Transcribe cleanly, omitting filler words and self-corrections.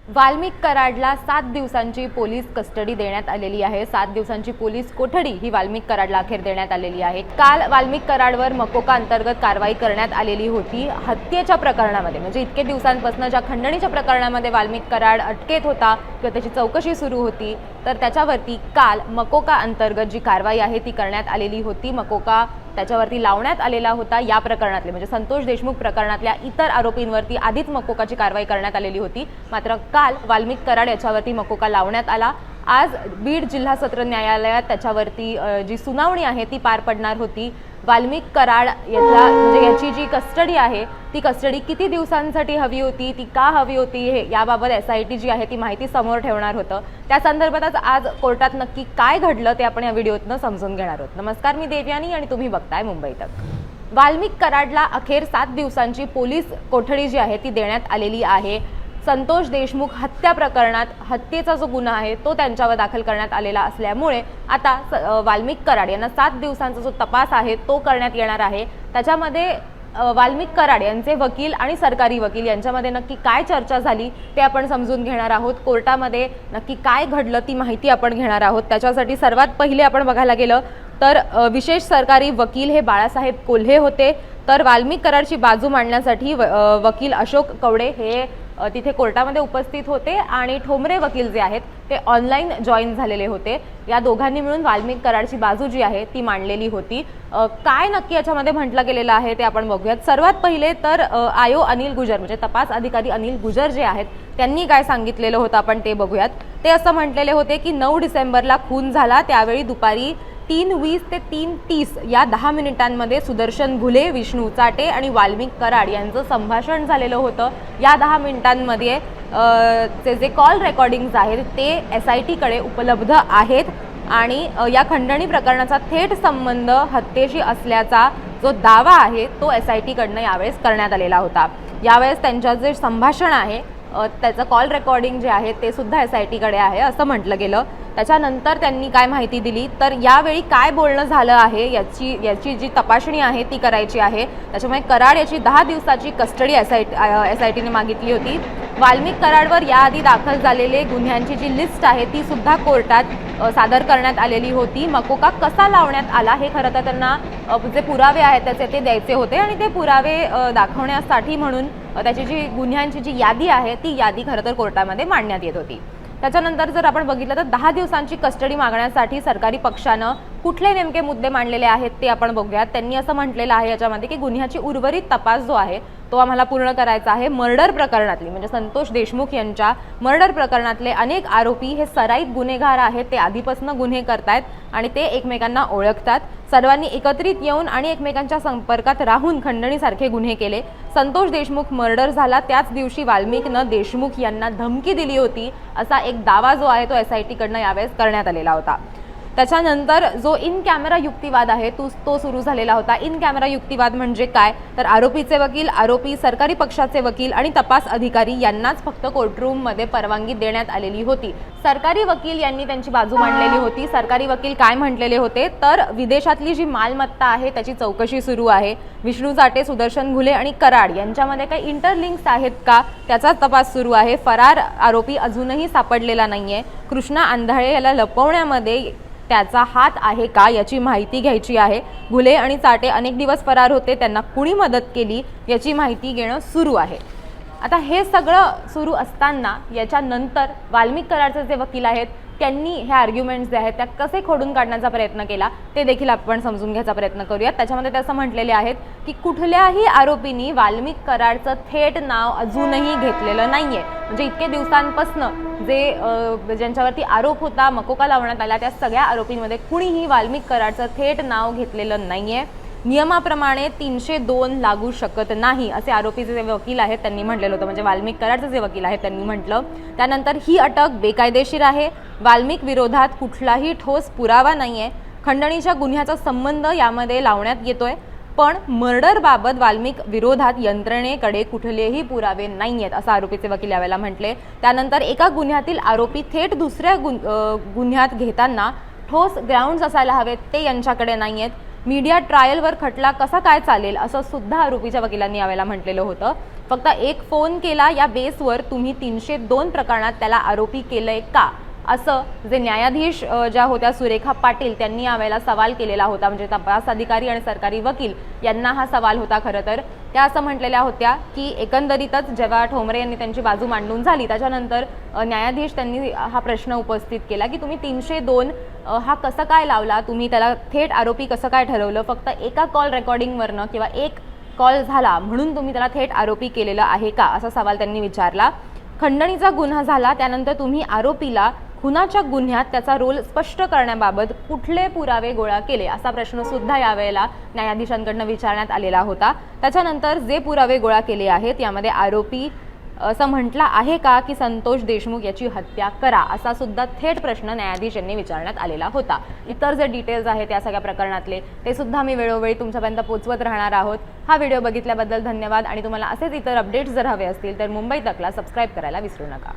वाल्मिक कराडला 7 दिवसांची police custody देण्यात आलेली आहे। 7 दिवसांची पोलीस कोठडी ही वाल्मिक कराडला अखेर देण्यात आलेली आहे। काल वाल्मिक कराडवर मकोका अंतर्गत कारवाई करण्यात आलेली होती। हत्येच्या प्रकरणामध्ये म्हणजे इतके दिवसांपासून ज्या खंडणीच्या प्रकरणामध्ये वाल्मिक कराड अटकेत होता किंवा त्याची चौकशी सुरू होती, तर त्याच्यावरती काल मकोका अंतर्गत जी कारवाई आहे ती करण्यात आलेली होती। मकोका त्याच्यावरती लावण्यात आलेला होता। या प्रकरणातले म्हणजे संतोष देशमुख प्रकरणातल्या इतर आरोपींवरती आधीच मकोकाची कारवाई करण्यात आलेली होती, मात्र काल वाल्मिक कराड याच्यावरती मकोका लावण्यात आला। आज बीड जिल्हा सत्र न्यायालयात त्याच्यावरती जी सुनावणी आहे ती पार पडणार होती। वाल्मिक कराड याचा म्हणजे याची जी कस्टडी आहे ती कस्टडी किती दिवसांसाठी हवी होती, ती का हवी होती, हे याबाबत SIT जी आहे ती माहिती समोर ठेवणार होतं। त्या संदर्भातच आज कोर्टात नक्की काय घडलं ते आपण या व्हिडिओतनं समजून घेणार आहोत। नमस्कार, मी देवयानी आणि तुम्ही बघताय मुंबई तक। वाल्मिक कराडला अखेर 7 दिवसांची पोलीस कोठडी जी आहे ती देण्यात आलेली आहे। संतोष देशमुख हत्या प्रकरणात हत्येचा जो गुन्हा आहे तो त्यांच्यावर दाखल करण्यात आलेला असल्यामुळे आता वाल्मिक कराड यांना 7 दिवसांचा जो तपास आहे तो करण्यात येणार आहे। त्याच्यामध्ये वाल्मिक कराड यांचे वकील आणि सरकारी वकील यांच्यामध्ये नक्की काय चर्चा झाली ते आपण समजून घेणार आहोत। कोर्टामध्ये नक्की काय घडलं ती माहिती आपण घेणार आहोत। त्याच्यासाठी सर्वात पहिले आपण बघायला गेलं तर विशेष सरकारी वकील हे बाळासाहेब कोल्हे होते, तर वाल्मिक कराडची बाजू मांडण्यासाठी वकील अशोक कवडे हे तिथे कोर्टामध्ये उपस्थित होते आणि ठोंबरे वकील जे आहेत ते ऑनलाईन जॉईन झालेले होते। या दोघांनी मिळून वाल्मिक कराडची बाजू जी आहे ती मांडलेली होती। काय नक्की याच्यामध्ये म्हटलं गेलेलं आहे ते आपण बघूयात। सर्वात पहिले तर आयो अनिल गुजर म्हणजे तपास अधिकारी अनिल गुजर जे आहेत त्यांनी काय सांगितलेलं होतं आपण ते बघूयात। ते असं म्हटलेले होते की 9 डिसेंबरला खून झाला, त्यावेळी दुपारी 3:20 ते 3:30 या 10 मिनिटांमध्ये सुदर्शन घुले, विष्णू चाटे आणि वाल्मिक कराड यांचं संभाषण झालेलं होतं। या 10 मिनिटांमध्ये जे कॉल रेकॉर्डिंग्स आहेत ते SIT कडे उपलब्ध आहेत आणि या खंडणी प्रकरणाचा थेट संबंध हत्येशी असल्याचा जो दावा आहे तो SIT कडनं यावेळेस करण्यात आलेला होता। यावेळेस त्यांचं जे संभाषण आहे त्याचं कॉल रेकॉर्डिंग जे आहे ते सुद्धा SIT कडे आहे असं म्हटलं गेलं। त्याच्यानंतर त्यांनी काय माहिती दिली तर यावेळी काय बोलणं झालं आहे याची जी तपासणी आहे ती करायची आहे। त्याच्यामुळे कराड याची 10 दिवसाची कस्टडी SIT ने मागितली होती। वाल्मिक कराडवर याआधी दाखल झालेले गुन्ह्यांची जी लिस्ट आहे ती सुद्धा कोर्टात सादर करण्यात आलेली होती। मकोका कसा लावण्यात आला हे खरं तर त्यांना जे पुरावे आहेत त्याचे ते द्यायचे होते आणि ते पुरावे दाखवण्यासाठी म्हणून त्याची जी गुन्ह्यांची जी यादी आहे ती यादी खरं तर कोर्टामध्ये मांडण्यात येत होती। त्याच्यानंतर जर आपण बघितलं तर 10 दिवसांची कस्टडी मागण्यासाठी सरकारी पक्षानं कुठले नेमके मुद्दे मांडलेले आहेत ते आपण बघूयात। त्यांनी असं म्हटलेलं आहे याच्यामध्ये की गुन्ह्याची उर्वरित तपास जो आहे तो आम्हाला पूर्ण करायचा आहे। मर्डर प्रकरणातली म्हणजे संतोष देशमुख यांच्या मर्डर प्रकरणातले अनेक आरोपी हे सराईत गुन्हेगार आहेत, ते आधीपासून गुन्हे करतायत आणि ते एकमेकांना ओळखतात। सर्वांनी एकत्रित येऊन आणि एकमेकांच्या संपर्कात राहून खंडणीसारखे गुन्हे केले। संतोष देशमुख मर्डर झाला त्याच दिवशी वाल्मिकनं देशमुख यांना धमकी दिली होती असा एक दावा जो आहे तो SIT कडनं यावेळेस करण्यात आलेला होता। त्याच्यानंतर जो इन कॅमेरा युक्तिवाद आहे तो सुरू झालेला होता। इन कॅमेरा युक्तिवाद म्हणजे काय तर आरोपीचे वकील, आरोपी, सरकारी पक्षाचे वकील आणि तपास अधिकारी यांनाच फक्त कोर्टरूममध्ये परवानगी देण्यात आलेली होती। सरकारी वकील यांनी त्यांची बाजू मांडलेली होती। सरकारी वकील काय म्हटलेले होते तर विदेशातली जी मालमत्ता आहे त्याची चौकशी सुरू आहे। विष्णू चाटे, सुदर्शन घुले आणि कराड यांच्यामध्ये काही इंटरलिंक्स आहेत का त्याचा तपास सुरू आहे। फरार आरोपी अजूनही सापडलेला नाहीये। कृष्णा आंधळे याला लपवण्यामध्ये त्याचा हात आहे का याची माहिती घ्यायची आहे। घुले आणि चाटे अनेक दिवस फरार होते, त्यांना कुणी मदत केली याची माहिती घेणं सुरू आहे। आता हे सगळं सुरू असताना याच्यानंतर वाल्मिक कराडचे जे वकील आहेत त्यांनी हे आर्ग्युमेंट्स जे आहेत त्या कसे खोडून काढण्याचा प्रयत्न केला ते देखील आपण समजून घ्यायचा प्रयत्न करूयात। त्याच्यामध्ये ते असं म्हटलेले आहेत की कुठल्याही आरोपींनी वाल्मिक कराडचं थेट नाव अजूनही घेतलेलं नाहीये। म्हणजे इतके दिवसांपासून जे ज्यांच्यावरती आरोप होता, मकोका लावण्यात आला, त्या सगळ्या आरोपींमध्ये कुणीही वाल्मिक कराडचं थेट नाव घेतलेलं नाहीये। नियमाप्रमाणे 302 लागू शकत नाही असे आरोपीचे जे वकील आहेत त्यांनी म्हटलेलं होतं, म्हणजे वाल्मिक कराडचे जे वकील आहेत त्यांनी म्हटलं। त्यानंतर ही अटक बेकायदेशीर आहे। वाल्मिक विरोधात कुठलाही ठोस पुरावा नाहीये। खंडणीच्या गुन्ह्याचा संबंध यामध्ये लावण्यात येतोय, पण मर्डर बाबत वाल्मिक विरोधात यंत्रणेकडे कुठलेही पुरावे नाहीयेत असं आरोपीचे वकील यावेळेला म्हटले। त्यानंतर एका गुन्ह्यातील आरोपी थेट दुसऱ्या गुन्ह्यात घेताना ठोस ग्राउंड्स असायला हवेत ते यांच्याकडे नाहीयेत। मीडिया ट्रायलवर खटला कसा काय चालेल असं सुद्धा आरोपीच्या वकिलांनी यावेळेला म्हटलेलं होतं। फक्त एक फोन केला या बेसवर तुम्ही 302 प्रकरणात त्याला आरोपी केलंय का, असं जे न्यायाधीश ज्या होत्या सुरेखा पाटील त्यांनी यावेळेला सवाल केलेला होता. म्हणजे तपास अधिकारी आणि सरकारी वकील यांना हा सवाल होता. खरं तर त्या असं म्हटलेल्या होत्या की एकंदरीतच जेव्हा ठोंबरे यांनी त्यांची बाजू मांडून झाली त्याच्यानंतर न्यायाधीश त्यांनी हा प्रश्न उपस्थित केला की तुम्ही 302 हा कसा काय लावला, तुम्ही त्याला थेट आरोपी कसं काय ठरवलं, फक्त एका कॉल रेकॉर्डिंगवरनं किंवा एक कॉल झाला म्हणून तुम्ही त्याला थेट आरोपी केलेला आहे का, असा सवाल त्यांनी विचारला. खंडणीचा गुन्हा झाला त्यानंतर तुम्ही आरोपीला खुनाच्या गुन्ह्यात त्याचा रोल स्पष्ट करण्याबाबत कुठले पुरावे गोळा केले, असा प्रश्न सुद्धा यावेळेला न्यायाधीशांकडून विचारण्यात आलेला होता. त्याच्यानंतर जे पुरावे गोळा केले आहेत यामध्ये आरोपी असं म्हटला आहे का की संतोष देशमुख याची हत्या करा, असा सुद्धा थेट प्रश्न न्यायाधीश यांनी विचारण्यात आलेला होता. इतर जे डिटेल्स आहेत या सगळ्या प्रकरणातले ते सुद्धा मी वेळोवेळी तुमच्यापर्यंत पोहोचवत राहणार आहोत. हा व्हिडिओ बघितल्याबद्दल धन्यवाद आणि तुम्हाला असेच इतर अपडेट्स जर हवे असतील तर मुंबई तकला सबस्क्राईब करायला विसरू नका.